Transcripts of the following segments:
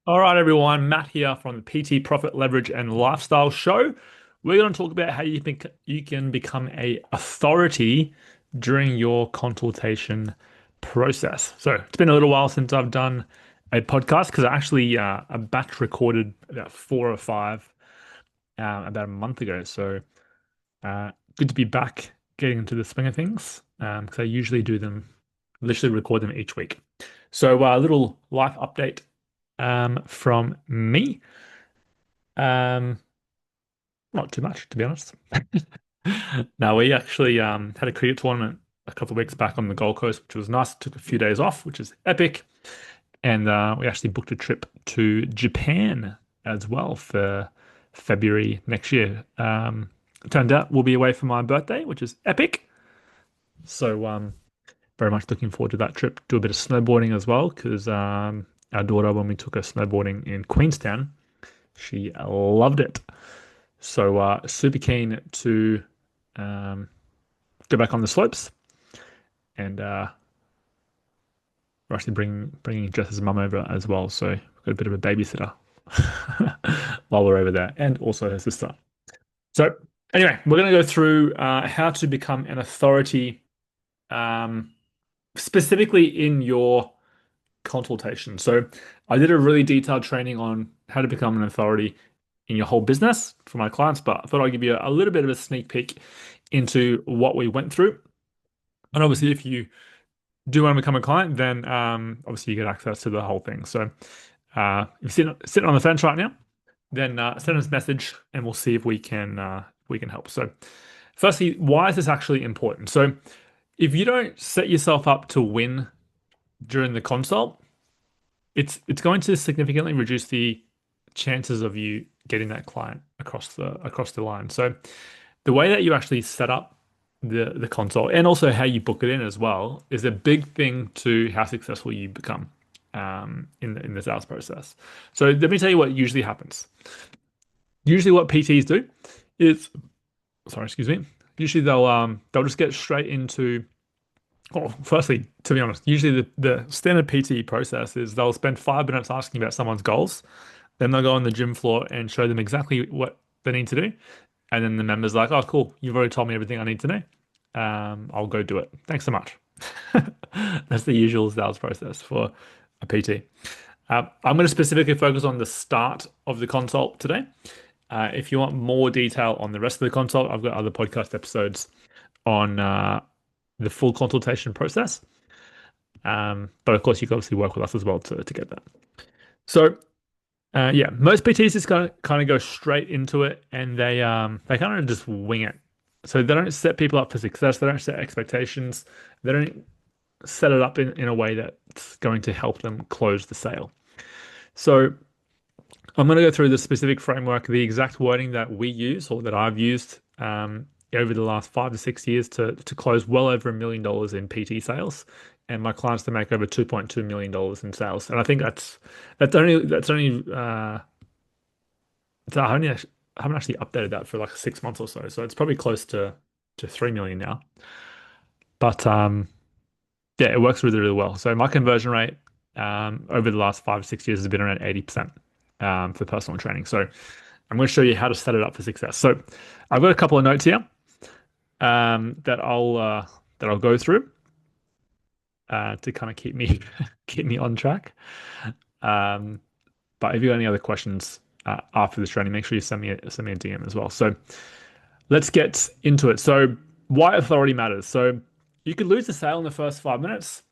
All right, everyone. Matt here from the PT Profit Leverage and Lifestyle Show. We're going to talk about how you think you can become a authority during your consultation process. So it's been a little while since I've done a podcast because I actually a batch recorded about four or five about a month ago. So good to be back getting into the swing of things because I usually do them, literally record them each week. So a little life update from me. Um, Not too much, to be honest. Now we actually had a cricket tournament a couple of weeks back on the Gold Coast, which was nice. Took a few days off, which is epic, and we actually booked a trip to Japan as well for February next year. It turned out we'll be away for my birthday, which is epic. So very much looking forward to that trip. Do a bit of snowboarding as well, because our daughter, when we took her snowboarding in Queenstown, she loved it. So super keen to um, go back on the slopes, and we're actually bringing Jess's mum over as well. So we've got a bit of a babysitter while we're over there, and also her sister. So anyway, we're going to go through how to become an authority, um, specifically in your consultation. So I did a really detailed training on how to become an authority in your whole business for my clients, but I thought I'd give you a little bit of a sneak peek into what we went through. And obviously, if you do want to become a client, then obviously you get access to the whole thing. So if you're sitting on the fence right now, then send us a message and we'll see if we can help. So firstly, why is this actually important? So if you don't set yourself up to win during the consult, it's going to significantly reduce the chances of you getting that client across the line. So the way that you actually set up the consult and also how you book it in as well is a big thing to how successful you become in the sales process. So let me tell you what usually happens. Usually, what PTs do is, sorry, excuse me. Usually they'll just get straight into. Well, firstly, to be honest, usually the standard PT process is they'll spend 5 minutes asking about someone's goals. Then they'll go on the gym floor and show them exactly what they need to do. And then the member's like, oh, cool, you've already told me everything I need to know. I'll go do it. Thanks so much. That's the usual sales process for a PT. I'm going to specifically focus on the start of the consult today. If you want more detail on the rest of the consult, I've got other podcast episodes on the full consultation process. But of course, you can obviously work with us as well to get that. So yeah, most PTs just kind of go straight into it, and they kind of just wing it. So they don't set people up for success. They don't set expectations. They don't set it up in a way that's going to help them close the sale. So I'm going to go through the specific framework, the exact wording that we use or that I've used over the last 5 to 6 years to close well over $1 million in PT sales, and my clients to make over $2.2 million in sales. And I think that's only I haven't actually updated that for like 6 months or so. So it's probably close to 3 million now. But yeah, it works really, really well. So my conversion rate over the last 5 to 6 years has been around 80% for personal training. So I'm going to show you how to set it up for success. So I've got a couple of notes here that I'll go through to kind of keep me keep me on track. Um, but if you have any other questions after this training, make sure you send me a DM as well. So let's get into it. So why authority matters. So you could lose the sale in the first 5 minutes.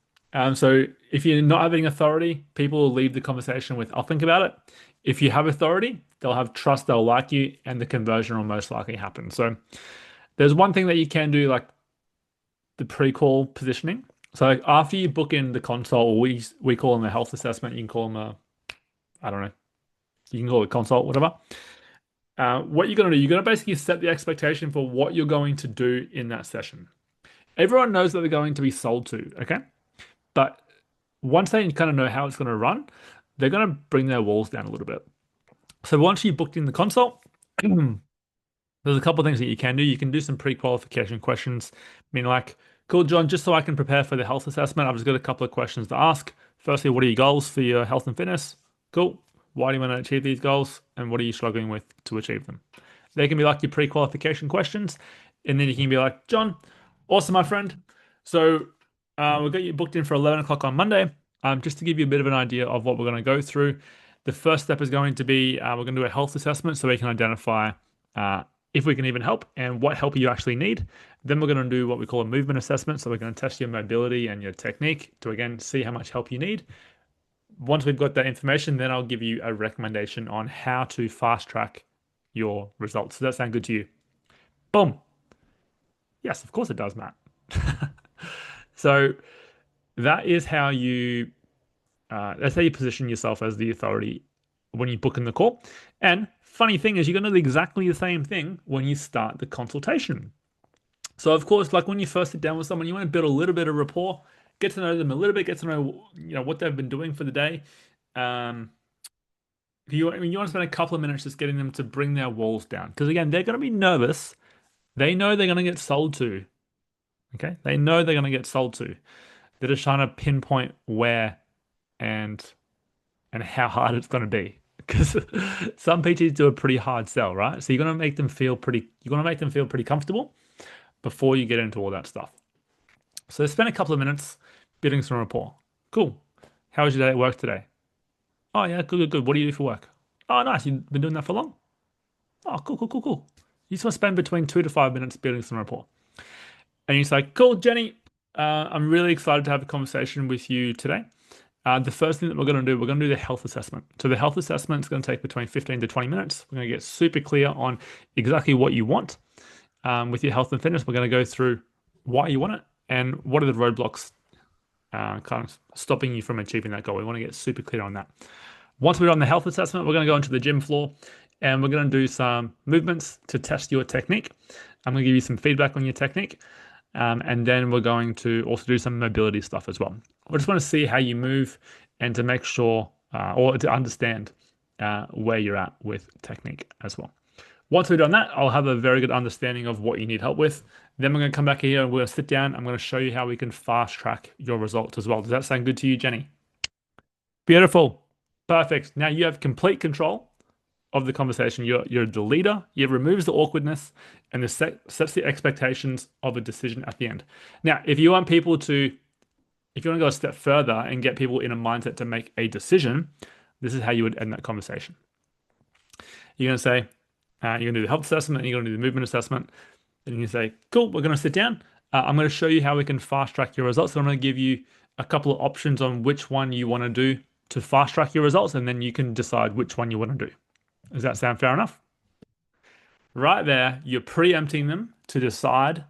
So if you're not having authority, people will leave the conversation with, I'll think about it. If you have authority, they'll have trust, they'll like you, and the conversion will most likely happen. So there's one thing that you can do, like the pre-call positioning. So like after you book in the consult, or we call them a health assessment, you can call them I don't know, you can call it consult, whatever. What you're going to do, you're going to basically set the expectation for what you're going to do in that session. Everyone knows that they're going to be sold to, okay? But once they kind of know how it's going to run, they're going to bring their walls down a little bit. So once you booked in the consult, there's a couple of things that you can do. You can do some pre-qualification questions, meaning like, cool, John, just so I can prepare for the health assessment, I've just got a couple of questions to ask. Firstly, what are your goals for your health and fitness? Cool. Why do you want to achieve these goals? And what are you struggling with to achieve them? They can be like your pre-qualification questions. And then you can be like, John, awesome, my friend. So we've got you booked in for 11 o'clock on Monday. Just to give you a bit of an idea of what we're going to go through. The first step is going to be we're going to do a health assessment so we can identify uh, if we can even help and what help you actually need. Then we're going to do what we call a movement assessment. So we're going to test your mobility and your technique to again see how much help you need. Once we've got that information, then I'll give you a recommendation on how to fast track your results. Does that sound good to you? Boom. Yes, of course it does, Matt. So that is how you that's how you position yourself as the authority when you book in the call. And funny thing is, you're going to do exactly the same thing when you start the consultation. So of course, like when you first sit down with someone, you want to build a little bit of rapport, get to know them a little bit, get to know what they've been doing for the day. Um, I mean, you want to spend a couple of minutes just getting them to bring their walls down because again, they're going to be nervous. They know they're going to get sold to. Okay, they know they're going to get sold to. They're just trying to pinpoint where and how hard it's going to be because some PTs do a pretty hard sell, right? So you're going to make them feel pretty comfortable before you get into all that stuff. So spend a couple of minutes building some rapport. Cool. How was your day at work today? Oh yeah, good, good, good. What do you do for work? Oh, nice. You've been doing that for long? Oh, cool, cool, cool, cool. You just want to spend between 2 to 5 minutes building some rapport. And he's like, cool, Jenny, I'm really excited to have a conversation with you today. The first thing that we're going to do the health assessment. So the health assessment is going to take between 15 to 20 minutes. We're going to get super clear on exactly what you want with your health and fitness. We're going to go through why you want it and what are the roadblocks kind of stopping you from achieving that goal. We want to get super clear on that. Once we're on the health assessment, we're going to go into the gym floor and we're going to do some movements to test your technique. I'm going to give you some feedback on your technique. And then we're going to also do some mobility stuff as well. We just want to see how you move and to make sure or to understand where you're at with technique as well. Once we've done that, I'll have a very good understanding of what you need help with. Then we're going to come back here and we're going to sit down. I'm going to show you how we can fast track your results as well. Does that sound good to you, Jenny? Beautiful. Perfect. Now you have complete control of the conversation. You're the leader. It removes the awkwardness and sets the expectations of a decision at the end. Now, if you want to go a step further and get people in a mindset to make a decision, this is how you would end that conversation. You're going to say, you're going to do the health assessment and you're going to do the movement assessment. And you say, cool, we're going to sit down. I'm going to show you how we can fast track your results. So I'm going to give you a couple of options on which one you want to do to fast track your results. And then you can decide which one you want to do. Does that sound fair enough? Right there, you're preempting them to decide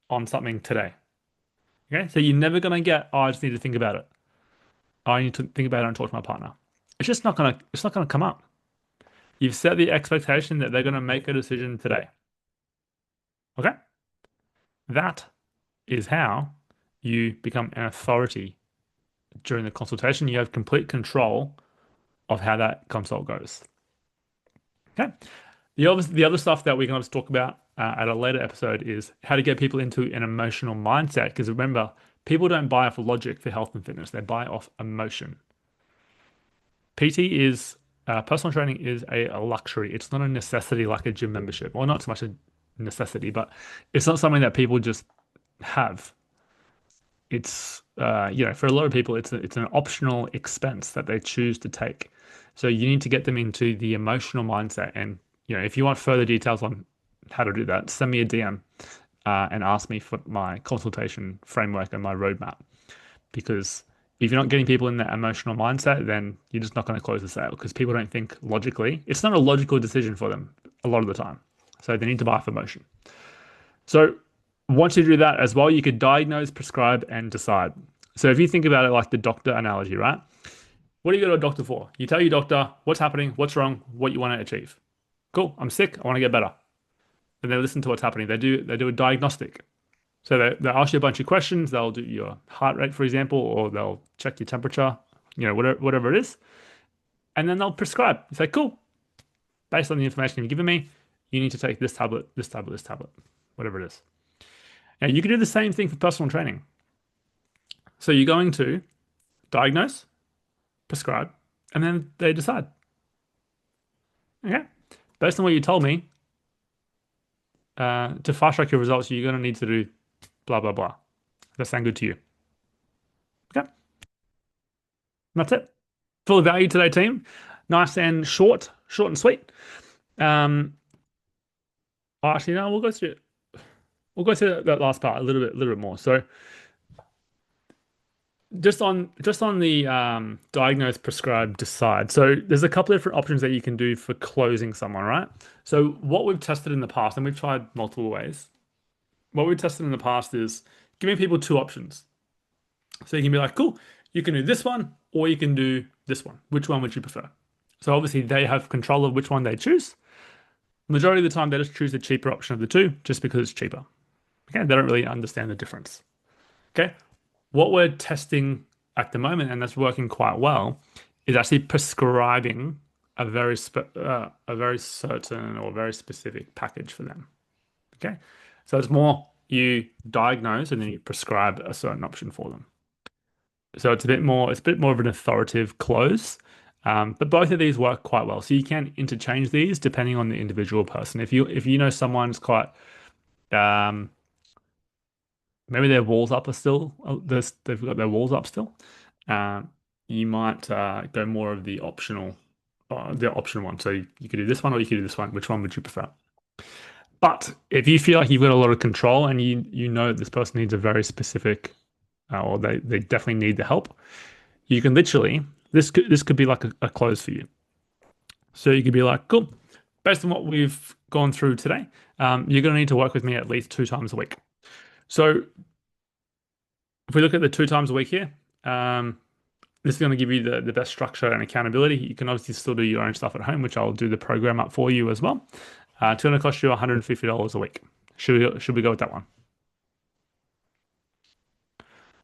on something today. Okay, so you're never going to get, oh, I just need to think about it. Oh, I need to think about it and talk to my partner. It's not gonna come up. You've set the expectation that they're going to make a decision today. Okay? That is how you become an authority during the consultation. You have complete control of how that consult goes. Okay? The other stuff that we're going to talk about at a later episode is how to get people into an emotional mindset. Because remember, people don't buy off logic for health and fitness, they buy off emotion. Personal training is a luxury. It's not a necessity like a gym membership. Well, not so much a necessity, but it's not something that people just have. It's, for a lot of people, it's an optional expense that they choose to take. So you need to get them into the emotional mindset. And, if you want further details on how to do that, send me a DM and ask me for my consultation framework and my roadmap. Because if you're not getting people in that emotional mindset, then you're just not going to close the sale because people don't think logically. It's not a logical decision for them a lot of the time. So they need to buy for emotion. So once you do that as well, you could diagnose, prescribe, and decide. So if you think about it like the doctor analogy, right? What do you go to a doctor for? You tell your doctor what's happening, what's wrong, what you want to achieve. Cool, I'm sick, I want to get better. And they listen to what's happening. They do a diagnostic. So they'll ask you a bunch of questions. They'll do your heart rate, for example, or they'll check your temperature, whatever it is. And then they'll prescribe. You say, cool, based on the information you've given me, you need to take this tablet, this tablet, this tablet, whatever it is. Now, you can do the same thing for personal training. So you're going to diagnose, prescribe, and then they decide. Okay. Based on what you told me, to fast track your results, you're going to need to do blah, blah, blah. Does that sound good to you? Okay. That's it. Full of value today, team. Nice and short and sweet. Um, actually, no, we'll go through that last part a little bit more. So just on the diagnose, prescribe, decide. So there's a couple of different options that you can do for closing someone, right? So what we've tested in the past, and we've tried multiple ways. What we've tested in the past is giving people two options. So you can be like, cool, you can do this one or you can do this one. Which one would you prefer? So obviously they have control of which one they choose. Majority of the time, they just choose the cheaper option of the two just because it's cheaper. Okay, they don't really understand the difference. Okay, what we're testing at the moment, and that's working quite well, is actually prescribing a very certain or very specific package for them. Okay, so it's more you diagnose and then you prescribe a certain option for them. So it's a bit more of an authoritative close. But both of these work quite well. So you can interchange these depending on the individual person. If you know someone's quite um, maybe their walls up are still they've got their walls up still. Um, you might go more of the option one. So you could do this one or you could do this one. Which one would you prefer? But if you feel like you've got a lot of control and you know that this person needs a very specific or they definitely need the help, you can literally this could be like a close for you. So you could be like, cool, based on what we've gone through today, you're going to need to work with me at least 2 times a week. So if we look at the 2 times a week here, this is going to give you the best structure and accountability. You can obviously still do your own stuff at home, which I'll do the program up for you as well. It's going to cost you $150 a week. Should we go with that one?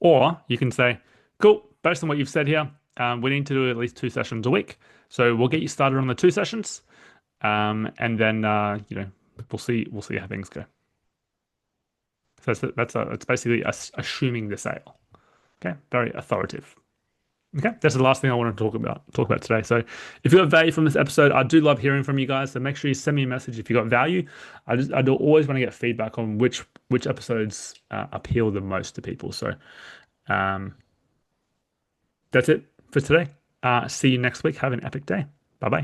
Or you can say, cool, based on what you've said here, we need to do at least 2 sessions a week. So we'll get you started on the 2 sessions, and then we'll see how things go. So it's basically assuming the sale. Okay, very authoritative. Okay, that's the last thing I want to talk about today. So if you got value from this episode, I do love hearing from you guys. So make sure you send me a message if you got value. I do always want to get feedback on which episodes appeal the most to people. So um, that's it for today. See you next week. Have an epic day. Bye bye.